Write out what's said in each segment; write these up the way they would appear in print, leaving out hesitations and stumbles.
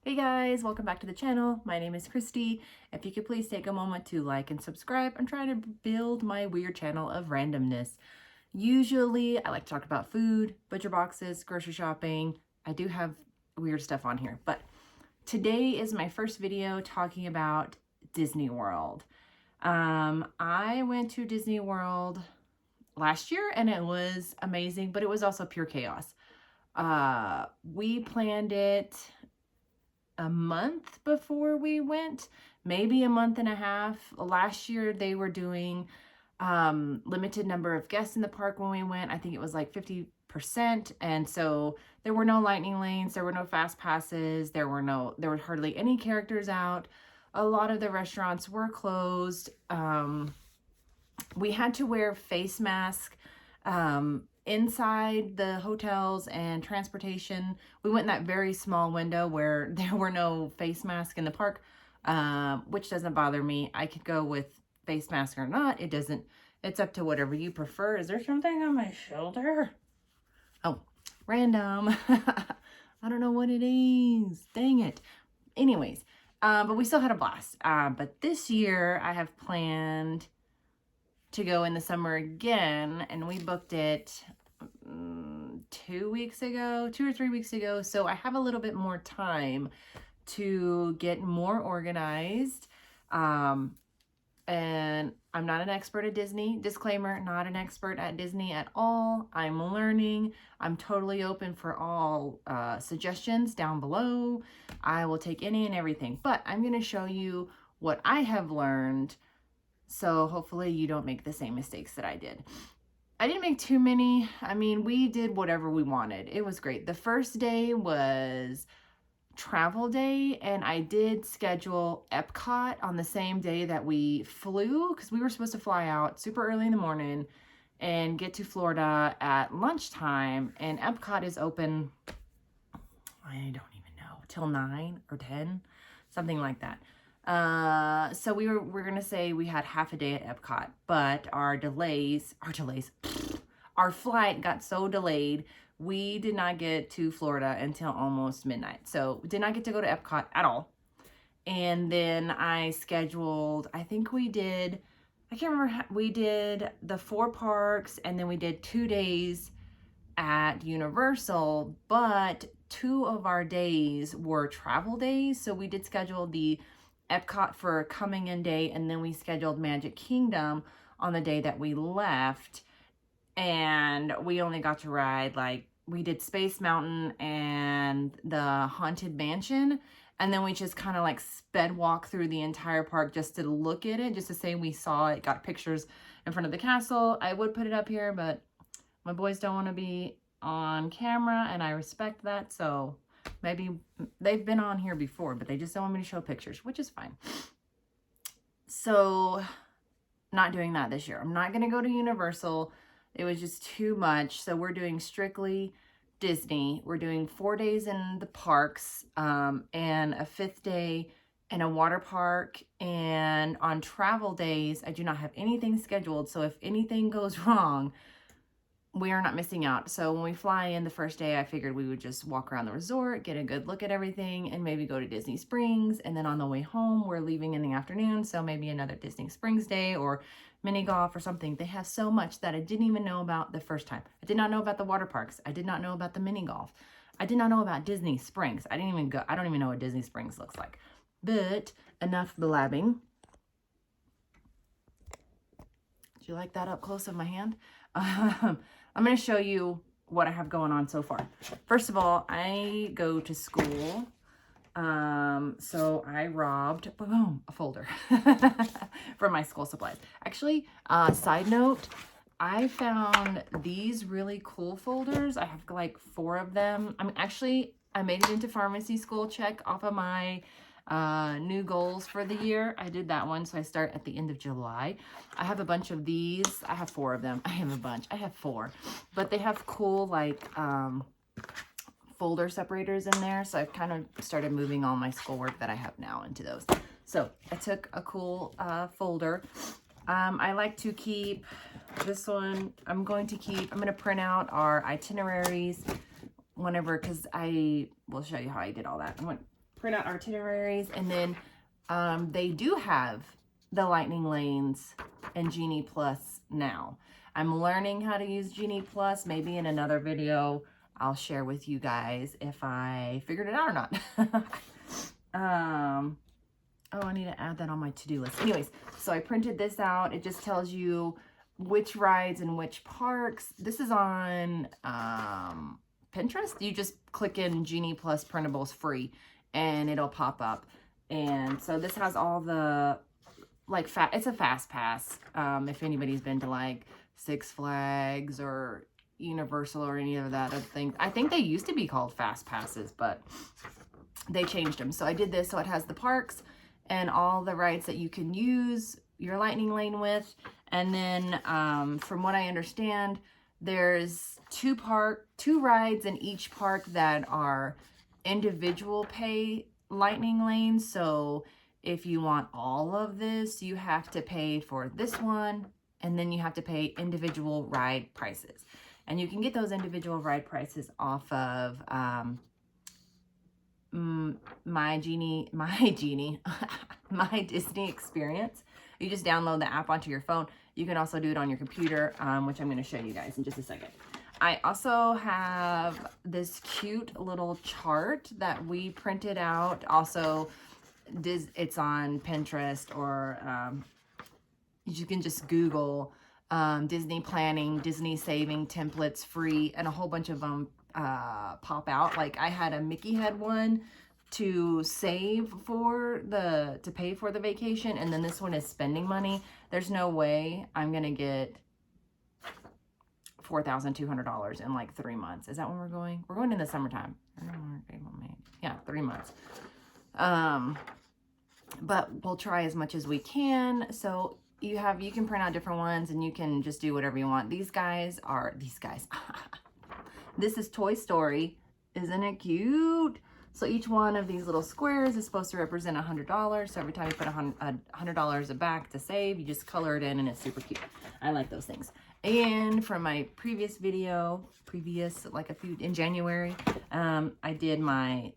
Hey guys, welcome back to the channel. My name is Christy. If you could please take a moment to like and subscribe. I'm trying to build my weird channel of randomness. Usually I like to talk about food, butcher boxes, grocery shopping. I do have weird stuff on here, but today is my first video talking about Disney World. I went to Disney World last year and it was amazing, but it was also pure chaos. We planned it a month before we went, maybe a month and a half. Last year they were doing limited number of guests in the park when we went. I think it was like 50%, and so there were no lightning lanes, there were no fast passes, there were hardly any characters out. A lot of the restaurants were closed. We had to wear face masks inside the hotels and transportation. We went in that very small window where there were no face masks in the park, which doesn't bother me. I could go with face mask or not. It's up to whatever you prefer. Is there something on my shoulder? Oh, random. I don't know what it is. Dang it. Anyways, but we still had a blast. But this year I have planned to go in the summer again, and we booked it 2 weeks ago, 2 or 3 weeks ago. So I have a little bit more time to get more organized. And I'm not an expert at Disney. Disclaimer, not an expert at Disney at all. I'm learning. I'm totally open for all suggestions down below. I will take any and everything, but I'm going to show you what I have learned, so hopefully you don't make the same mistakes that I did. I didn't make too many. I mean, we did whatever we wanted. It was great. The first day was travel day, and I did schedule Epcot on the same day that we flew, because we were supposed to fly out super early in the morning and get to Florida at lunchtime, and Epcot is open, I don't even know, till 9 or 10, something like that. So we're gonna say we had half a day at Epcot, but our flight got so delayed, we did not get to Florida until almost midnight. So did not get to go to Epcot at all. And then I scheduled, I think we did, I can't remember, we did the 4 parks, and then we did 2 days at Universal, but 2 of our days were travel days. So we did schedule the Epcot for coming in day, and then we scheduled Magic Kingdom on the day that we left, and we only got to ride, like, we did Space Mountain and the Haunted Mansion, and then we just kind of like sped walk through the entire park just to look at it, just to say we saw it, got pictures in front of the castle. I would put it up here, but my boys don't want to be on camera, and I respect that, so maybe they've been on here before, but they just don't want me to show pictures, which is fine. So not doing that this year. I'm not going to go to Universal. It was just too much. So we're doing strictly Disney. We're doing 4 days in the parks, and a 5th day in a water park. And on travel days, I do not have anything scheduled. So if anything goes wrong, we are not missing out. So when we fly in the first day, I figured we would just walk around the resort, get a good look at everything, and maybe go to Disney Springs. And then on the way home, we're leaving in the afternoon, so maybe another Disney Springs day or mini golf or something. They have so much that I didn't even know about the first time. I did not know about the water parks. I did not know about the mini golf. I did not know about Disney Springs. I don't even know what Disney Springs looks like. But enough blabbing. Do you like that up close of my hand? I'm going to show you what I have going on so far. First of all, I go to school. So I robbed, boom, a folder from my school supplies. Actually, side note, I found these really cool folders. I have like 4 of them. I made it into pharmacy school check off of my new goals for the year. I did that one, so I start at the end of July. I have a bunch of these. I have 4 of them. I have a bunch. I have 4, but they have cool like folder separators in there, so I've kind of started moving all my schoolwork that I have now into those. So I took a cool folder. I like to keep this one. I'm going to print out our itineraries whenever, because I will show you how I did all that. print out itineraries, and then they do have the Lightning Lanes and Genie Plus now. I'm learning how to use Genie Plus. Maybe in another video I'll share with you guys if I figured it out or not. Oh, I need to add that on my to-do list. Anyways, so I printed this out. It just tells you which rides and which parks. This is on Pinterest. You just click in Genie Plus printables free and it'll pop up. And so this has all the, like, it's a fast pass. If anybody's been to like Six Flags or Universal or any of that other things. I think they used to be called fast passes, but they changed them. So I did this so it has the parks and all the rides that you can use your Lightning Lane with. And then from what I understand, there's two rides in each park that are individual pay Lightning Lanes. So if you want all of this, you have to pay for this one, and then you have to pay individual ride prices. And you can get those individual ride prices off of my Disney Experience. You just download the app onto your phone. You can also do it on your computer, which I'm going to show you guys in just a second. I also have this cute little chart that we printed out. Also, it's on Pinterest, or you can just Google Disney planning, Disney saving templates free, and a whole bunch of them pop out. Like I had a Mickey head one to save for to pay for the vacation, and then this one is spending money. There's no way I'm gonna get $4,200 in like 3 months. Is that when we're going? We're going in the summertime. Yeah, 3 months. But we'll try as much as we can. So you can print out different ones and you can just do whatever you want. These guys. This is Toy Story. Isn't it cute? So each one of these little squares is supposed to represent $100. So every time you put $100 back to save, you just color it in and it's super cute. I like those things. And from my previous video, in January, I did my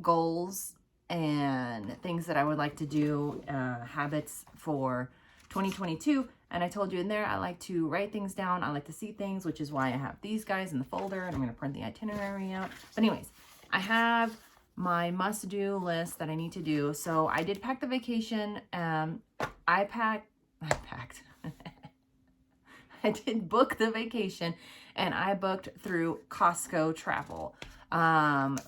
goals and things that I would like to do, habits for 2022. And I told you in there, I like to write things down. I like to see things, which is why I have these guys in the folder, and I'm going to print the itinerary out. But anyways, I have my must-do list that I need to do. So I did pack the vacation. I did book the vacation, and I booked through Costco Travel.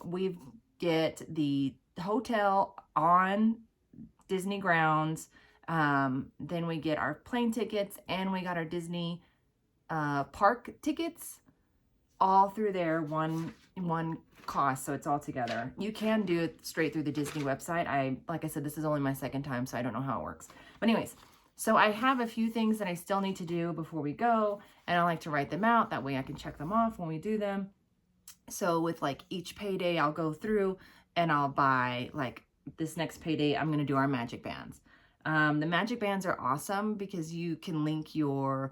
We get the hotel on Disney grounds. Then we get our plane tickets, and we got our Disney park tickets all through there, one cost, so it's all together. You can do it straight through the Disney website. Like I said, this is only my second time, so I don't know how it works. But anyways, so I have a few things that I still need to do before we go, and I like to write them out. That way I can check them off when we do them. So with like each payday, I'll go through and I'll buy, like this next payday, I'm going to do our magic bands. The magic bands are awesome because you can link your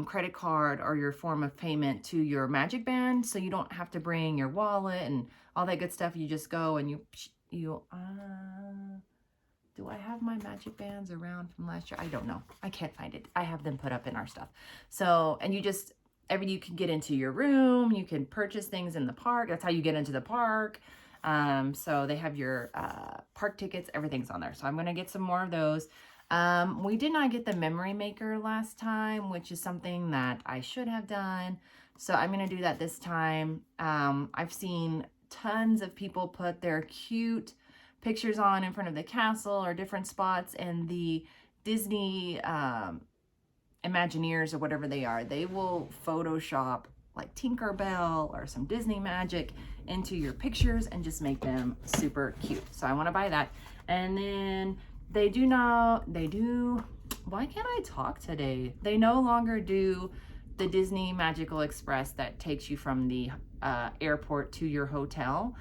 credit card or your form of payment to your magic band, so you don't have to bring your wallet and all that good stuff. You just go and do I have my magic bands around from last year? I don't know. I can't find it. I have them put up in our stuff. So, and you can get into your room. You can purchase things in the park. That's how you get into the park. So they have your park tickets. Everything's on there. So I'm going to get some more of those. We did not get the memory maker last time, which is something that I should have done. So I'm going to do that this time. I've seen tons of people put their cute pictures on in front of the castle or different spots, and the Disney Imagineers or whatever they are, they will Photoshop like Tinkerbell or some Disney magic into your pictures and just make them super cute. So I want to buy that. And then why can't I talk today? They no longer do the Disney Magical Express that takes you from the airport to your hotel.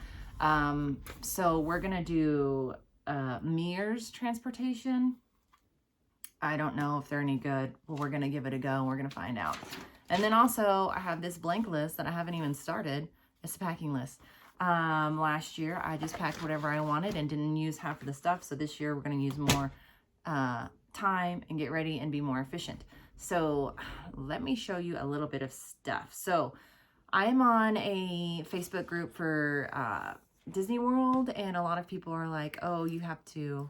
So we're gonna do Mears transportation. I don't know if they're any good, but we're gonna give it a go and we're gonna find out. And then also I have this blank list that I haven't even started. It's a packing list. Last year, I just packed whatever I wanted and didn't use half of the stuff. So this year, we're going to use more time and get ready and be more efficient. So let me show you a little bit of stuff. So I'm on a Facebook group for Disney World, and a lot of people are like, oh, you have to,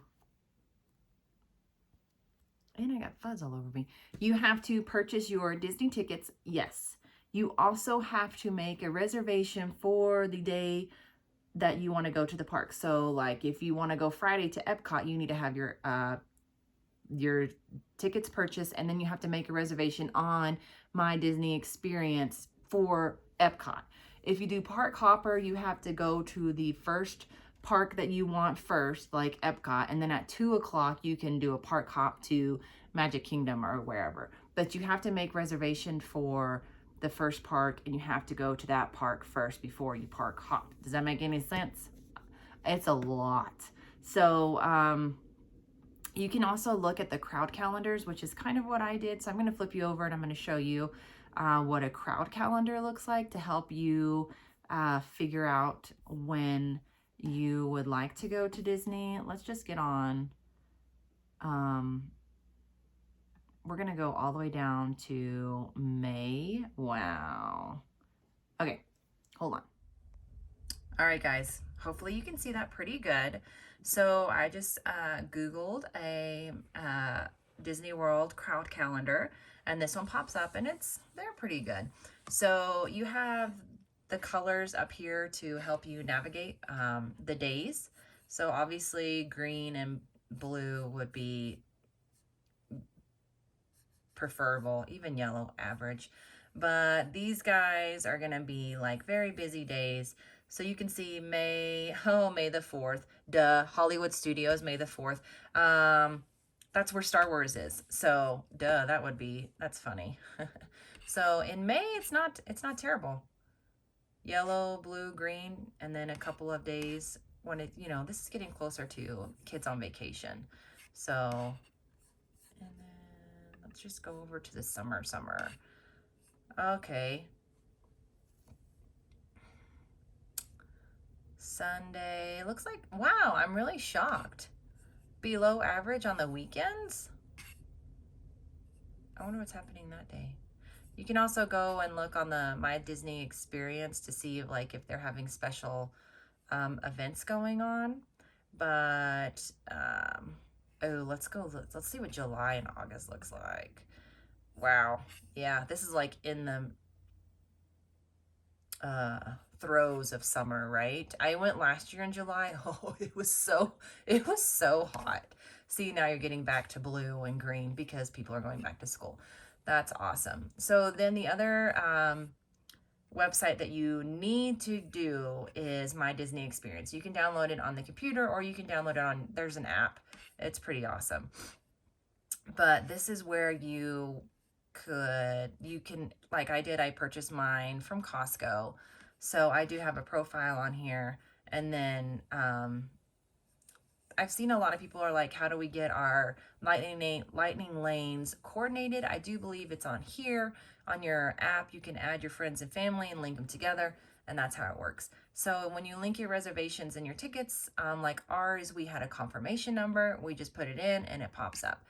and I got fuzz all over me. You have to purchase your Disney tickets. Yes. You also have to make a reservation for the day that you want to go to the park. So like if you want to go Friday to Epcot, you need to have your tickets purchased, and then you have to make a reservation on My Disney Experience for Epcot. If you do park hopper, you have to go to the first park that you want first, like Epcot, and then at 2 o'clock you can do a park hop to Magic Kingdom or wherever. But you have to make reservation for the first park, and you have to go to that park first before you park hop. Does that make any sense? It's a lot. So you can also look at the crowd calendars, which is kind of what I did. So I'm going to flip you over and I'm going to show you what a crowd calendar looks like to help you figure out when you would like to go to Disney. Let's just get on. We're going to go all the way down to May. Wow. Okay, hold on. All right, guys, hopefully you can see that pretty good. So I just Googled a Disney World crowd calendar, and this one pops up, and they're pretty good. So you have the colors up here to help you navigate the days. So obviously green and blue would be preferable, even yellow average. But these guys are gonna be like very busy days. So you can see May the 4th, duh, Hollywood Studios, May the 4th. That's where Star Wars is. So duh, that's funny. So in May, it's not terrible. Yellow, blue, green, and then a couple of days when this is getting closer to kids on vacation. So, and then let's just go over to the summer. Okay. Sunday, looks like, wow, I'm really shocked. Below average on the weekends? I wonder what's happening that day. You can also go and look on the My Disney Experience to see if they're having special events going on. But, let's see what July and August looks like. Wow. Yeah, this is like in the throes of summer, right? I went last year in July. Oh, it was so hot. See, now you're getting back to blue and green because people are going back to school. That's awesome. So then the other website that you need to do is My Disney Experience. You can download it on the computer, or you can download it on, there's an app. It's pretty awesome. But this is where you can, like I did, I purchased mine from Costco. So I do have a profile on here. And then I've seen a lot of people are like, how do we get our lightning lanes coordinated? I do believe it's on here. On your app, you can add your friends and family and link them together, and that's how it works. So when you link your reservations and your tickets, like ours, we had a confirmation number. We just put it in and it pops up.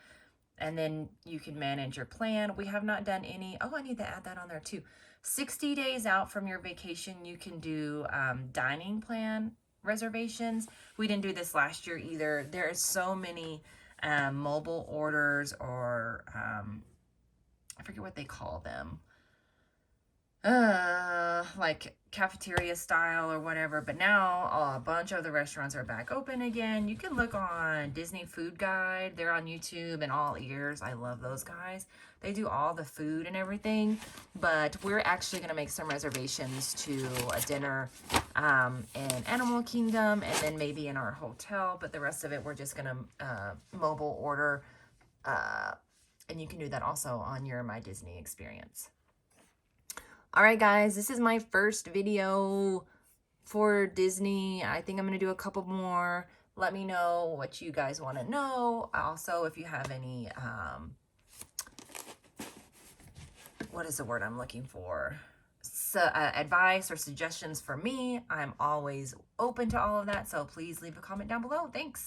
And then you can manage your plan. We have not done any, I need to add that on there too. 60 days out from your vacation, you can do dining plan reservations. We didn't do this last year either. There are so many mobile orders, or I forget what they call them. Like cafeteria style or whatever. But now a bunch of the restaurants are back open again. You can look on Disney Food Guide. They're on YouTube and All Ears. I love those guys. They do all the food and everything. But we're actually going to make some reservations to a dinner in Animal Kingdom, and then maybe in our hotel. But the rest of it, we're just going to mobile order. And you can do that also on your My Disney Experience. All right, guys, this is my first video for Disney. I think I'm going to do a couple more. Let me know what you guys want to know. Also, if you have any, what is the word I'm looking for? advice or suggestions for me, I'm always open to all of that. So please leave a comment down below. Thanks.